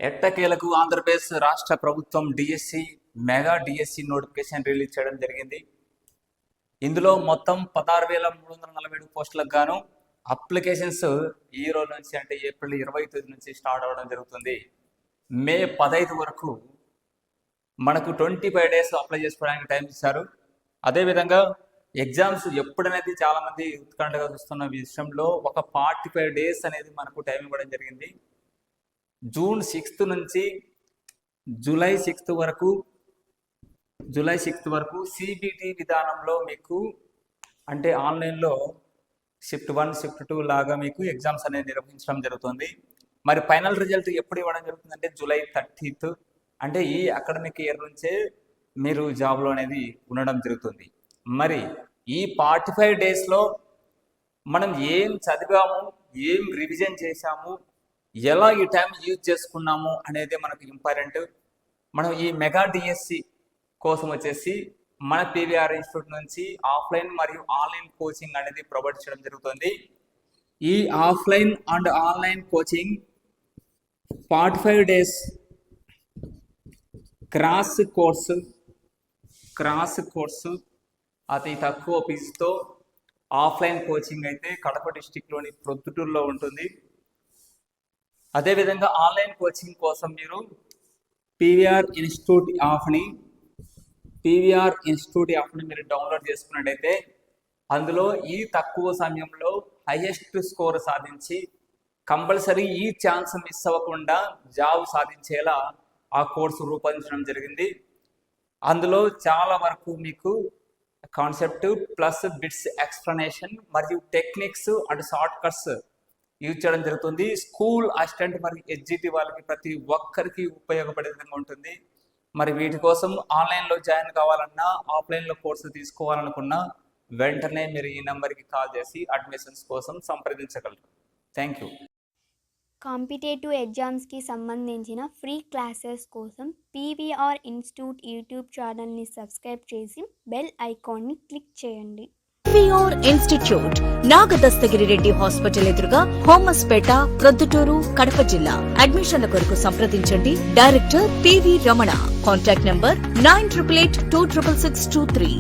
ఎట్టకేలకు ఆంధ్రప్రదేశ్ రాష్ట్ర ప్రభుత్వం DSC mega DSC notification release చేయడం జరిగింది. ఇందులో మొత్తం 16,347 పోస్టులకు గాను అప్లికేషన్స్ ఈ రోజు నుంచి అంటే ఏప్రిల్ 29 నుంచి స్టార్ట్ అవ్వడం జరుగుతుంది. మే 15 వరకు మనకు 25 డేస్ అప్లై చేసుకోవడానికి టైం ఇచ్చారు. అదేవిధంగా ఎగ్జామ్స్ ఎప్పుడనేది చాలామంది ఉత్కంఠగా చూస్తున్న విషయంలో ఒక 45 డేస్ అనేది మనకు టైం ఇవ్వడం జరిగింది. జూన్ 6 నుంచి జూలై 6 వరకు సిబిటి విధానంలో మీకు అంటే ఆన్లైన్లో షిఫ్ట్ 1 షిఫ్ట్ 2 లాగా మీకు ఎగ్జామ్స్ అనేది నిర్వహించడం జరుగుతుంది. మరి ఫైనల్ రిజల్ట్ ఎప్పుడు ఇవ్వడం జరుగుతుంది అంటే జూలై 30th, అంటే ఈ అకాడమిక్ ఇయర్ నుంచే మీరు జాబ్లో అనేది ఉండడం జరుగుతుంది. మరి ఈ 45 డేస్లో మనం ఏం చదివాము, ఏం రివిజన్ చేశాము, ఎలా ఈ టైం యూజ్ చేసుకున్నాము అనేది మనకు ఇంపార్టెంట్. మనం ఈ మెగా డిఎస్సి కోసం వచ్చేసి మన పీవీఆర్ ఇన్స్టిట్యూట్ నుంచి ఆఫ్లైన్ మరియు ఆన్లైన్ కోచింగ్ అనేది ప్రొవైడ్ చేయడం జరుగుతుంది. ఈ offline and online coaching 45 days cross course అతి తక్కువ ఫీజుతో ఆఫ్లైన్ కోచింగ్ అయితే కడప డిస్టిక్లోని ప్రొద్దుటూరులో ఉంటుంది. అదేవిధంగా ఆన్లైన్ కోచింగ్ కోసం మీరు పీవీఆర్ ఇన్స్టిట్యూట్ యాప్ని మీరు డౌన్లోడ్ చేసుకున్నట్టయితే అందులో ఈ తక్కువ సమయంలో హైయెస్ట్ స్కోర్ సాధించి కంపల్సరీ ఈ ఛాన్స్ మిస్ అవ్వకుండా జాబ్ సాధించేలా ఆ కోర్సు రూపొందించడం జరిగింది. అందులో చాలా వరకు మీకు కాన్సెప్ట్ ప్లస్ బిట్స్ ఎక్స్ప్లెనేషన్ మరియు techniques and short cuts use చేయడం జరుగుతుంది. స్కూల్ అసిస్టెంట్ మరియు ఎస్జిటి వాళ్ళకి ప్రతి ఒక్కరికి ఉపయోగపడే విధంగా ఉంటుంది. మరి వీటి కోసం ఆన్లైన్లో జాయిన్ కావాలన్నా, ఆఫ్లైన్లో కోర్సు తీసుకోవాలనుకున్నా వెంటనే మీరు ఈ నెంబర్కి కాల్ చేసి అడ్మిషన్స్ కోసం సంప్రదించగలరు. Thank you. కాంపిటేటివ్ ఎగ్జామ్స్కి సంబంధించిన ఫ్రీ క్లాసెస్ కోసం పీవీఆర్ ఇన్స్టిట్యూట్ యూట్యూబ్ ఛానల్ని సబ్స్క్రైబ్ చేసి బెల్ ఐకాన్ని క్లిక్ చేయండి. PVR institute Nagadastagiri Reddy hospital ఎదురుగా హోమస్పేట, ప్రొద్దుటూరు, కడప జిల్లా. అడ్మిషన్ల కొరకు సంప్రదించండి. Director PV Ramana. Contact number 9882666623.